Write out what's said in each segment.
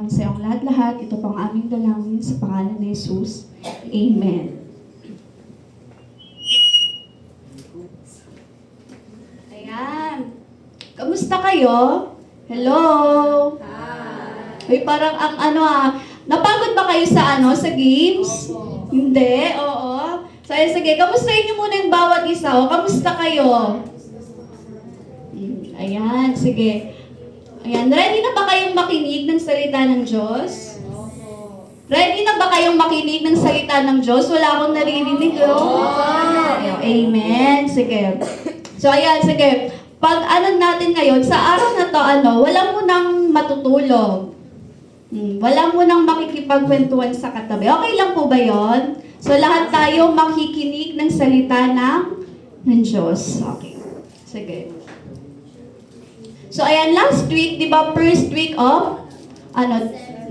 namin sa iyong lahat-lahat. Ito po ang aming dalangin sa pangalan ni Jesus. Amen. Ayan. Kamusta kayo? Hello? Uy, parang ang napagod ba kayo sa sa games? Hindi, oo. Sige, kamustahin niyo muna yung bawat isa. Kamusta kayo? Ayan, sige. Ayan, ready na ba kayong makinig ng salita ng Diyos? Ready na ba kayong makinig ng salita ng Diyos? Wala akong naririnig, Amen. Sige. So, ayan, sige. Pag natin ngayon, sa araw na to, wala mo nang matutulog. Wala mo nang makikipagkwentuhan sa katabi. Okay lang po ba yon? So, lahat tayo makikinig ng salita ng Diyos. Okay. Sige. So, ayan, last week, di ba, first week of,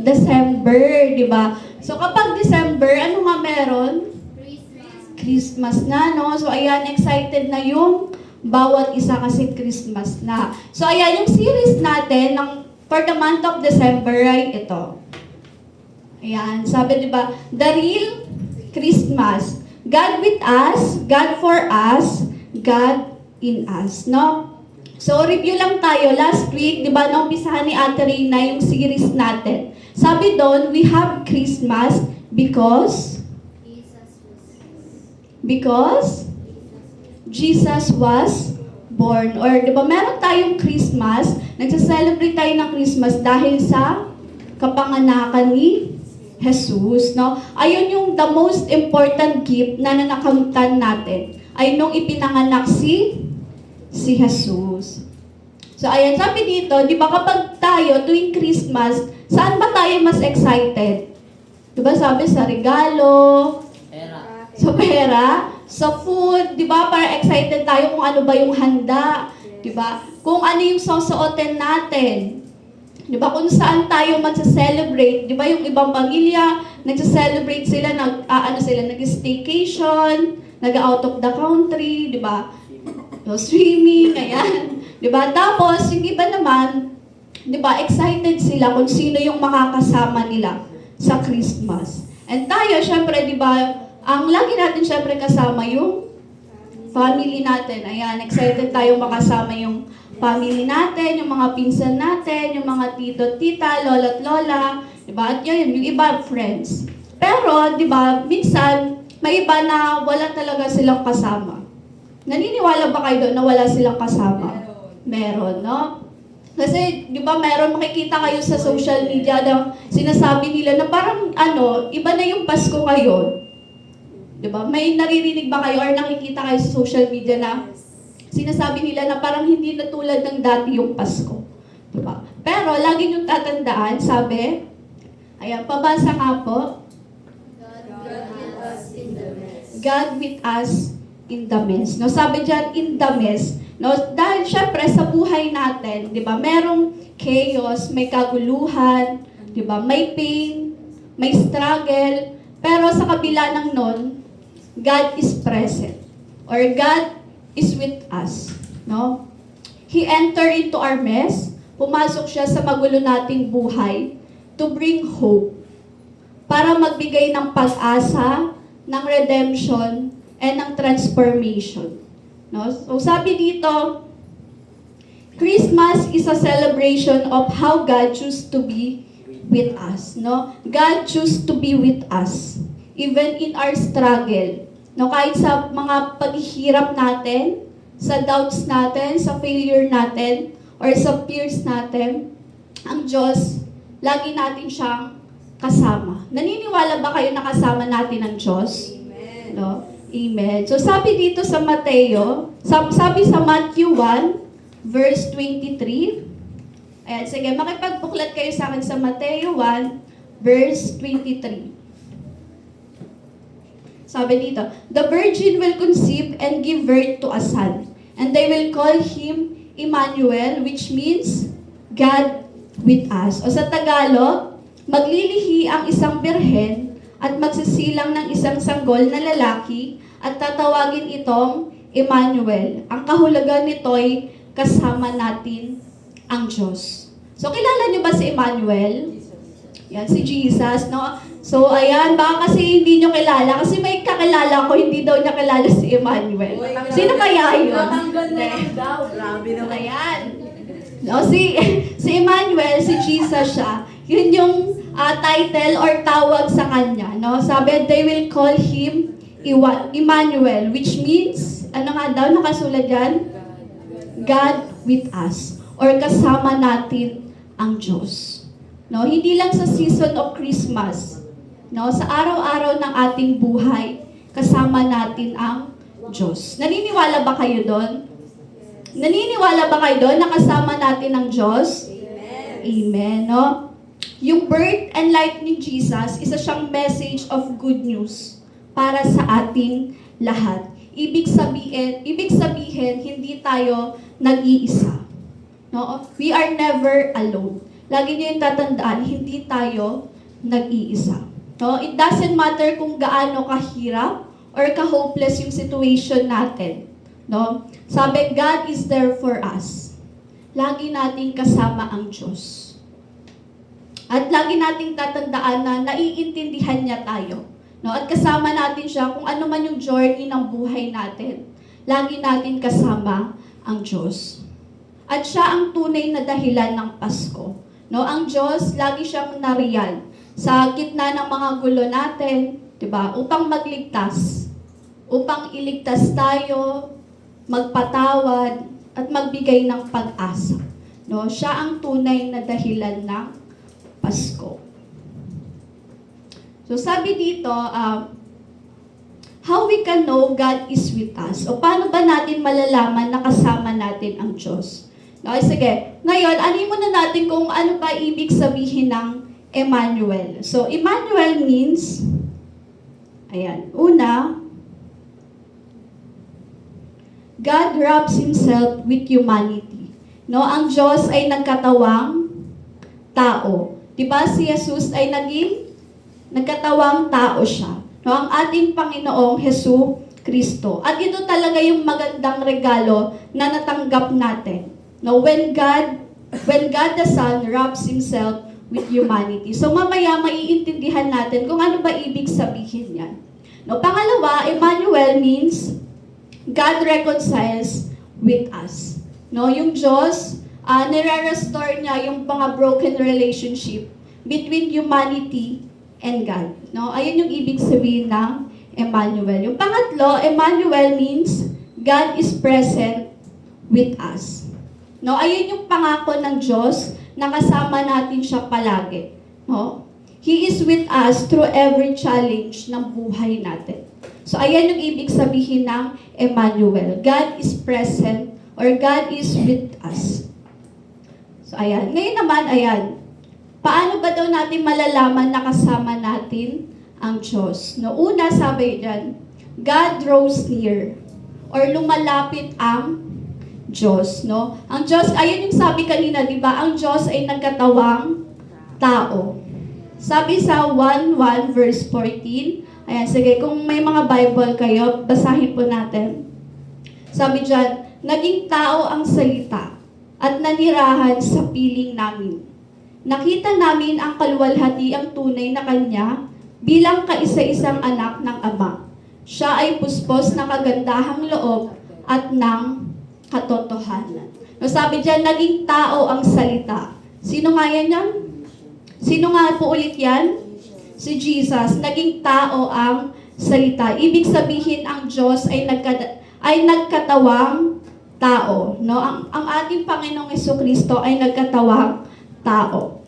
December, di ba? So, kapag December, ano nga meron? Christmas na, no? So, ayan, excited na yung bawat isa kasi Christmas na. So, ayan, yung series natin for the month of December ay ito. Ayan, sabi, di ba, The Real Christmas. God with us, God for us, God in us, no? So, review lang tayo. Last week, di ba, naumpisahan ni Ate Reyna yung series natin. Sabi doon, we have Christmas because Jesus was born. Or, di ba, meron tayong Christmas, nagsa-celebrate tayo ng Christmas dahil sa kapanganakan ni Jesus, no? Ayun yung the most important gift na nanakamtan natin ay nung ipinanganak si Jesus. So, ayan, sabi dito, di ba kapag tayo tuwing Christmas, saan ba tayo mas excited? Di ba sabi sa regalo, sa pera, sa food, di ba? Para excited tayo kung ano ba yung handa, di ba? Kung ano yung susuotin natin. Di ba? Kung saan tayo magsa-celebrate, di ba? Yung ibang pamilya, nagsa-celebrate sila, nag-staycation, nag-out of the country, di ba? So, swimming, ayan. Di ba? Tapos, yung iba naman, di ba, excited sila kung sino yung makakasama nila sa Christmas. And tayo, syempre, di ba, ang lagi natin syempre kasama yung family natin. Ayan, excited tayo makasama yung family natin, yung mga pinsan natin, yung mga tito, tita, lolo't lola, di ba? At yun, yung iba, friends. Pero, di ba, minsan, may iba na wala talaga silang kasama. Naniniwala ba kayo doon na wala silang kasama? Meron, no? Kasi, di ba, meron makikita kayo sa social media na sinasabi nila na parang, iba na yung Pasko ngayon. Di ba? May naririnig ba kayo or nakikita kayo sa social media na sinasabi nila na parang hindi na tulad ng dati yung Pasko. Di ba? Pero, lagi niyong tatandaan, sabi, ayan, pabasa nga po, God with us in the midst. No, sabi diyan, in the midst. No, dahil syempre sa buhay natin, 'di ba? Merong chaos, may kaguluhan, 'di ba? May pain, may struggle, pero sa kabila ng nun, God is present or God is with us, no? He entered into our mess, pumasok siya sa magulo nating buhay to bring hope para magbigay ng pag-asa, ng redemption, and ng transformation. No? So sabi dito, Christmas is a celebration of how God chose to be with us. No? God chose to be with us, even in our struggle. No? Kahit sa mga paghihirap natin, sa doubts natin, sa failure natin, or sa fears natin, ang Diyos, lagi natin siyang kasama. Naniniwala ba kayo na kasama natin ang Diyos? Amen. No? Amen. So sabi dito sa Mateo, sabi sa Matthew 1, verse 23. Ayan, sige, makipagbuklat kayo sa akin sa Mateo 1, verse 23. Sabi dito, the virgin will conceive and give birth to a son, and they will call him Emmanuel, which means God with us. O sa Tagalog, maglilihi ang isang birhen at magsisilang ng isang sanggol na lalaki at tatawagin itong Emmanuel. Ang kahulugan nito'y kasama natin ang Diyos. So, kilala niyo ba si Emmanuel? Yan, si Jesus, no? So, ayan, baka kasi hindi nyo kilala. Kasi may kakilala ko, hindi daw niya kilala si Emmanuel. Sino kaya yun? Natanggal na lang daw. Grabe naman. Ayan. No, si Emmanuel, si Jesus siya. Yun yung title or tawag sa kanya. No? Sabi, they will call him Emmanuel, which means, ano nga daw nakasulat dyan? God with us. Or kasama natin ang Diyos. No, hindi lang sa season of Christmas. No, sa araw-araw ng ating buhay, kasama natin ang Diyos. Naniniwala ba kayo doon? Naniniwala ba kayo doon na kasama natin ang Diyos? Amen. Amen, no? Yung birth and life ni Jesus, isa siyang message of good news para sa ating lahat. Ibig sabihin, hindi tayo nag-iisa. No? We are never alone. Lagi niyo yung tatandaan, hindi tayo nag-iisa. No? It doesn't matter kung gaano kahirap or ka-hopeless yung situation natin. No? Sabi, God is there for us. Lagi nating kasama ang Diyos. At lagi nating tatandaan na naiintindihan niya tayo. No? At kasama natin siya kung ano man yung journey ng buhay natin. Lagi natin kasama ang Diyos. At siya ang tunay na dahilan ng Pasko. No? Ang Diyos, lagi siyang nariyan sa gitna ng mga gulo natin, 'di ba? Upang magligtas. Upang iligtas tayo, magpatawad, at magbigay ng pag-asa. No? Siya ang tunay na dahilan ng Pasko. So sabi dito, how we can know God is with us? O paano ba natin malalaman na kasama natin ang Diyos? Okay, sige. Ngayon, anin muna natin kung ano ba ibig sabihin ng Emmanuel. So, Emmanuel means, ayan, una, God wraps Himself with humanity. No, ang Diyos ay nagkatawang tao. Diba si Jesus ay nagkatawang tao siya. No, ang ating Panginoong Hesu Kristo. At ito talaga yung magandang regalo na natanggap natin. No, when God the Son wraps Himself with humanity. So mamaya maiintindihan natin kung ano ba ibig sabihin yan. No, pangalawa, Emmanuel means God reconciles with us. No, yung Diyos, nire-restore niya yung mga broken relationship between humanity and God. No, ayun yung ibig sabihin ng Emmanuel. Yung pangatlo, Emmanuel means God is present with us. No, ayun yung pangako ng Diyos na kasama natin siya palagi. No? He is with us through every challenge ng buhay natin. So, ayan yung ibig sabihin ng Emmanuel. God is present or God is with us. So, ayan. Ngayon naman, ayan. Paano ba daw natin malalaman na kasama natin ang Diyos? No, una, sabi dyan, God draws near or lumalapit ang Diyos, no? Ang Diyos, ayun yung sabi kanina, di ba? Ang Diyos ay nagkatawang tao. Sabi sa 1:1 verse 14, ayan, sige, kung may mga Bible kayo, basahin po natin. Sabi dyan, naging tao ang salita at nanirahan sa piling namin. Nakita namin ang kaluwalhatiang tunay na Kanya bilang kaisa-isang anak ng Ama. Siya ay puspos na kagandahang loob at ng katotohanan. No, sabi dyan, naging tao ang salita. Sino nga yan yan? Sino nga po ulit yan? Si Jesus. Naging tao ang salita. Ibig sabihin, ang Diyos ay nagkatawang tao. No? Ang ating Panginoong Jesucristo ay nagkatawang tao.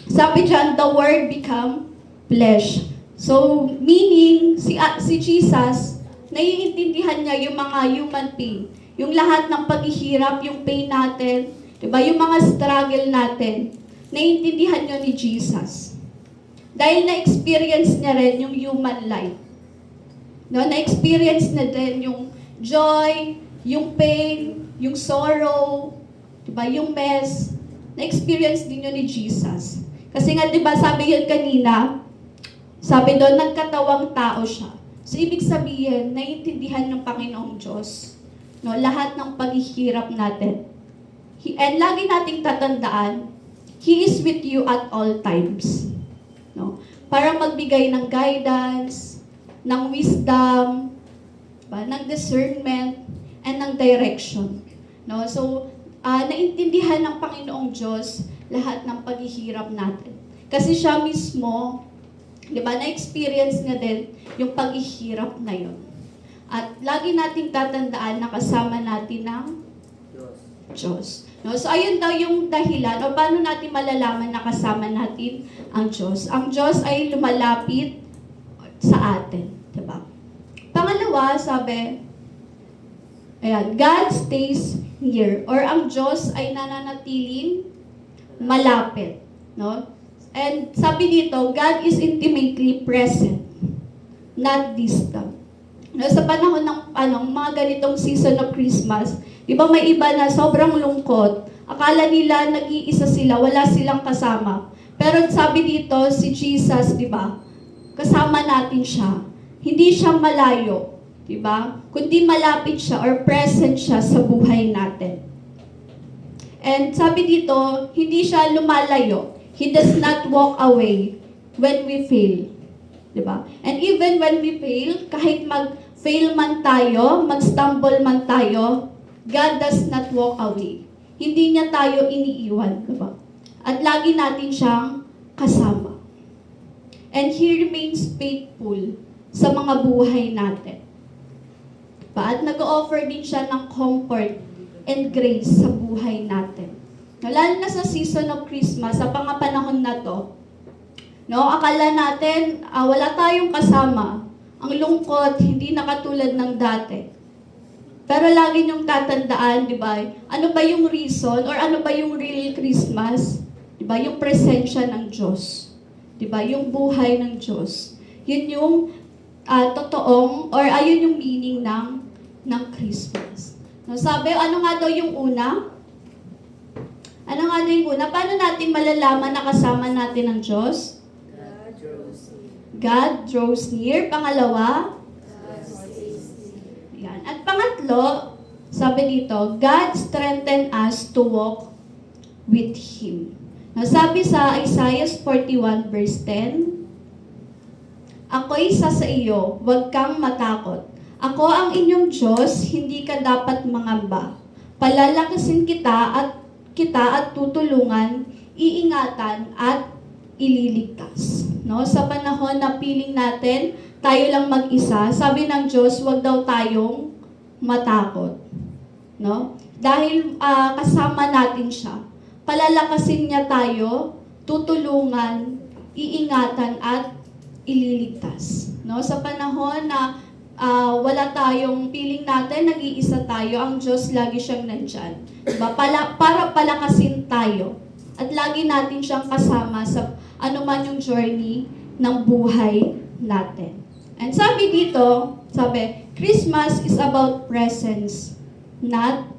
Sabi dyan, the Word become flesh. So, meaning, si Jesus, naiintindihan niya yung mga human pain. Yung lahat ng paghihirap, yung pain natin, diba? Yung mga struggle natin, naiintindihan nyo ni Jesus. Dahil na-experience niya rin yung human life. No? Na-experience na din yung joy, yung pain, yung sorrow, diba? Yung mess. Na-experience din yun ni Jesus. Kasi nga, diba, sabi yun kanina, sabi doon, nagkatawang tao siya. So, ibig sabihin, naiintindihan ng Panginoong Diyos. No, lahat ng paghihirap natin. And lagi nating tatandaan, He is with you at all times. no? Para magbigay ng guidance, ng wisdom, ng discernment, and ng direction. No? So, naintindihan ng Panginoong Diyos lahat ng paghihirap natin. Kasi siya mismo, di ba, na-experience niya din yung paghihirap na yun. At lagi nating tatandaan na kasama natin ng Diyos. No? So, ayun daw yung dahilan, o paano natin malalaman na kasama natin ang Diyos. Ang Diyos ay lumalapit sa atin. Diba? Pangalawa, sabi, ayan, God stays near, or ang Diyos ay nananatiling malapit. No? And sabi dito, God is intimately present, not distant. No, sa panahon ng mga ganitong season of Christmas, di ba may iba na sobrang lungkot, akala nila nag-iisa sila, wala silang kasama. Pero sabi dito, si Jesus, di ba, kasama natin siya. Hindi siya malayo, di ba? Kundi malapit siya or present siya sa buhay natin. And sabi dito, hindi siya lumalayo. He does not walk away when we fail. Diba? And even when we fail, kahit mag-fail man tayo, mag-stumble man tayo, God does not walk away. Hindi niya tayo iniiwan. Diba? At lagi natin siyang kasama. And He remains faithful sa mga buhay natin. Diba? At nag-offer din siya ng comfort and grace sa buhay natin. Lalo na sa season of Christmas, sa pangapanahon na to, no, akala natin wala tayong kasama. Ang lungkot, hindi na katulad ng dati. Pero lagi niyong tatandaan, di ba? Ano ba yung reason or ano ba yung real Christmas? Di ba? Yung presensya ng Diyos. Di ba? Yung buhay ng Diyos. Yun yung totoong or ayun yung meaning ng Christmas. No, sabi, ano nga daw yung una? Ano nga daw yung una? Paano natin malalaman na kasama natin ang Diyos? God draws near. Pangalawa, yan. At pangatlo, sabi dito, God strengthen us to walk with Him. Now, sabi sa Isaiah 41 verse 10, ako'y sa iyo, huwag kang matakot. Ako ang inyong Diyos, hindi ka dapat mangamba. Palalakasin kita at tutulungan, iingatan at ililigtas. No? Sa panahon na piling natin, tayo lang mag-isa, sabi ng Diyos, huwag daw tayong matakot. No? Dahil kasama natin siya. Palalakasin niya tayo, tutulungan, iingatan at ililigtas. No? Sa panahon na wala tayong piling natin, nag-iisa tayo, ang Diyos lagi siyang nandyan. Diba? Para palakasin tayo. At lagi natin siyang kasama sa anuman yung journey ng buhay natin. And sabi dito, Christmas is about presence, not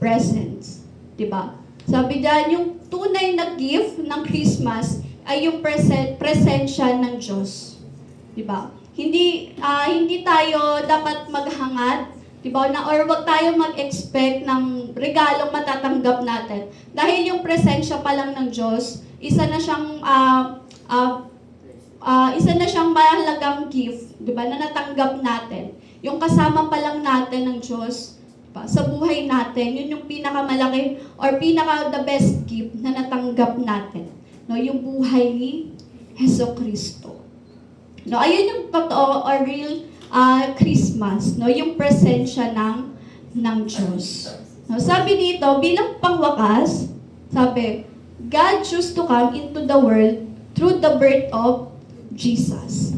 presents. Diba? Sabi diyan, yung tunay na gift ng Christmas ay yung presensya ng Diyos. Diba? Hindi tayo dapat maghangad, diba? Or wag tayo mag-expect ng regalong matatanggap natin. Dahil yung presensya pa lang ng Diyos, isa na siyang mahalagang gift, diba? Na natanggap natin. Yung kasama pa lang natin ng Diyos, diba? Sa buhay natin, yun yung pinakamalaki or the best gift na natanggap natin. No, yung buhay ni Jesucristo. No, ayun yung totoo or real Christmas, no, yung presensya ng Diyos. No, sabi dito, bilang pangwakas, sabi, God chose to come into the world through the birth of Jesus.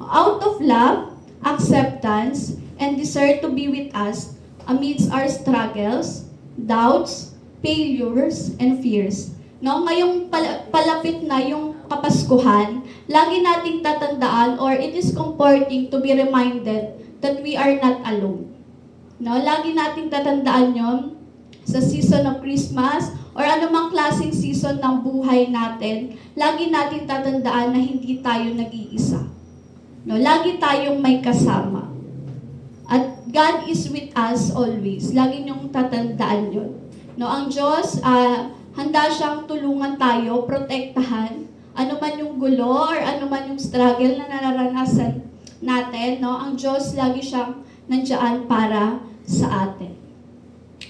Out of love, acceptance, and desire to be with us amidst our struggles, doubts, failures, and fears. No, ngayong palapit na yung Kapaskuhan, lagi nating tatandaan or it is comforting to be reminded that we are not alone. No, lagi nating tatandaan yon sa season of Christmas or anumang klaseng season ng buhay natin, lagi nating tatandaan na hindi tayo nag-iisa. No, lagi tayong may kasama. At God is with us always. Lagi niyong tatandaan yon. No, ang Diyos, handa siyang tulungan tayo, protektahan, ano man yung gulo or ano man yung struggle na nararanasan natin, no, ang Diyos lagi siyang nandiyan para sa atin.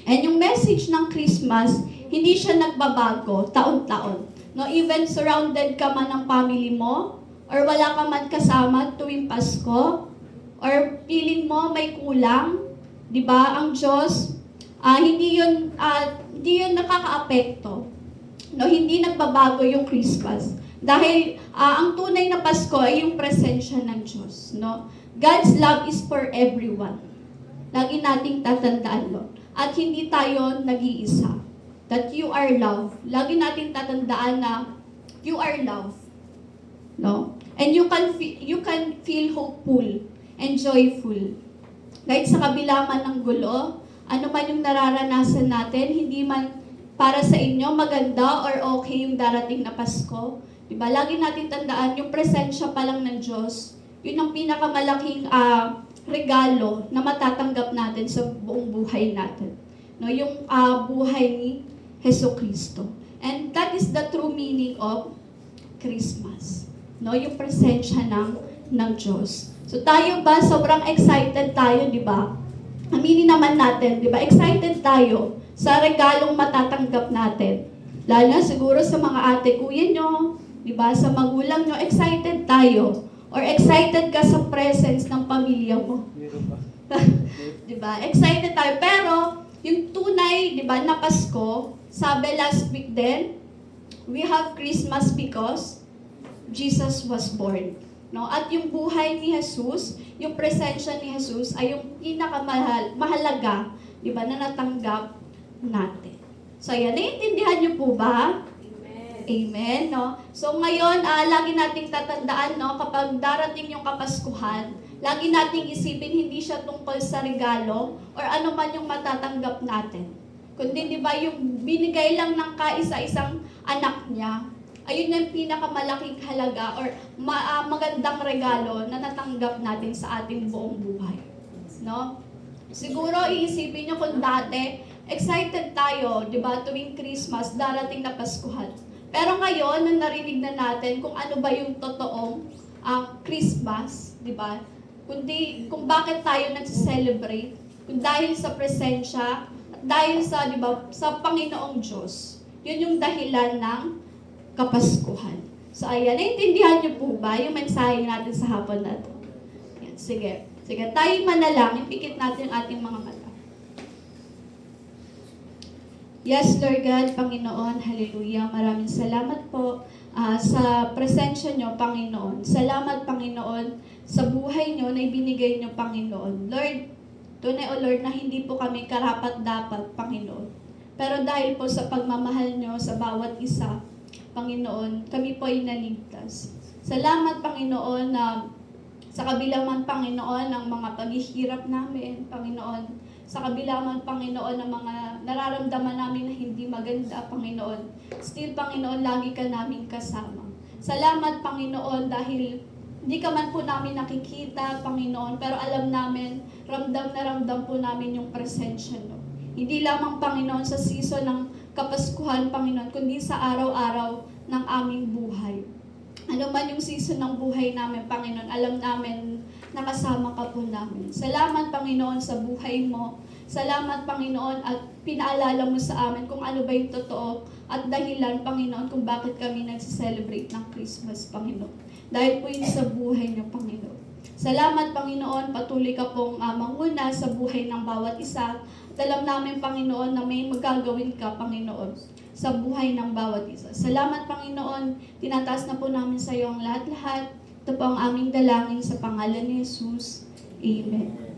And yung message ng Christmas, hindi siya nagbabago taon-taon. No, even surrounded ka man ng family mo, or wala ka man kasama tuwing Pasko, or feeling mo may kulang, 'di ba? Ang Diyos, hindi yun nakakaapekto. No, hindi nagbabago yung Christmas. Dahil ang tunay na Pasko ay yung presensya ng Diyos, no? God's love is for everyone. Lagi nating tatandaan 'yon. At hindi tayo nag-iisa. That you are loved. Lagi nating tatandaan na you are loved. No? And you can feel hopeful and joyful. Kahit sa kabila man ng gulo, ano man yung nararanasan natin, hindi man para sa inyo maganda or okay yung darating na Pasko. Diba? Lagi natin tandaan, yung presensya pa lang ng Diyos, yun ang pinakamalaking regalo na matatanggap natin sa buong buhay natin. No, yung buhay ni Jesucristo. And that is the true meaning of Christmas. No, yung presensya ng Diyos. So tayo ba, sobrang excited tayo, di ba? Aminin naman natin, di ba? Excited tayo sa regalong matatanggap natin. Lalo na siguro sa mga ate, kuya nyo, di ba? Sa magulang nyo, excited tayo. Or excited ka sa presence ng pamilya mo. Di ba? Excited tayo. Pero, yung tunay, di ba, na Pasko, sabi last week din, we have Christmas because Jesus was born. No? At yung buhay ni Jesus, yung presensya ni Jesus ay yung pinakamahalaga, di ba, na natanggap natin. So, yan, naiintindihan niyo po ba? Amen, no? So ngayon, lagi nating tatandaan, no, kapag darating yung Kapaskuhan, lagi nating isipin hindi siya tungkol sa regalo or ano man yung matatanggap natin. Kundi, di ba, yung binigay lang ng kaisa-isang anak niya, ayun yung pinakamalaking halaga or magandang regalo na natanggap natin sa ating buong buhay. No? Siguro, iisipin nyo kung dati, excited tayo, di ba, tuwing Christmas, darating na Paskuhan. Pero ngayon, nung narinig na natin kung ano ba yung totoong Christmas, di ba? Kundi kung bakit tayo nagse-celebrate, kung dahil sa presensya, at dahil sa, di ba, sa Panginoong Diyos. Yun yung dahilan ng Kapaskuhan. So ayan, naintindihan niyo po ba yung mensahe natin sa hapon na to? Yan, sige. Sige, tayo manalangin, ipikit natin ang ating mga mata. Yes, Lord God, Panginoon, hallelujah. Maraming salamat po sa presensya nyo, Panginoon. Salamat, Panginoon, sa buhay nyo na ibinigay nyo, Panginoon. Lord, tunay o Lord na hindi po kami karapat-dapat, Panginoon. Pero dahil po sa pagmamahal nyo sa bawat isa, Panginoon, kami po ay naligtas. Salamat, Panginoon, na sa kabila man, Panginoon, ng mga paghihirap namin, Panginoon, sa kabila man, Panginoon, ng mga nararamdaman namin na hindi maganda, Panginoon. Still, Panginoon, lagi ka namin kasama. Salamat, Panginoon, dahil hindi ka man po namin nakikita, Panginoon, pero alam namin, ramdam na ramdam po namin yung presensya mo. Hindi lamang, Panginoon, sa season ng Kapaskuhan, Panginoon, kundi sa araw-araw ng aming buhay. Ano man yung season ng buhay namin, Panginoon, alam namin nakasama ka po namin. Salamat, Panginoon, sa buhay mo. Salamat, Panginoon, at pinaalala mo sa amin kung ano ba yung totoo at dahilan, Panginoon, kung bakit kami nagse-celebrate ng Christmas, Panginoon. Dahil po yun sa buhay niyo, Panginoon. Salamat, Panginoon, patuloy ka pong manguna sa buhay ng bawat isa. At alam namin, Panginoon, na may magagawin ka, Panginoon, sa buhay ng bawat isa. Salamat, Panginoon, tinataas na po namin sa iyo ang lahat-lahat. Ito po ang aming dalangin sa pangalan ni Jesus. Amen.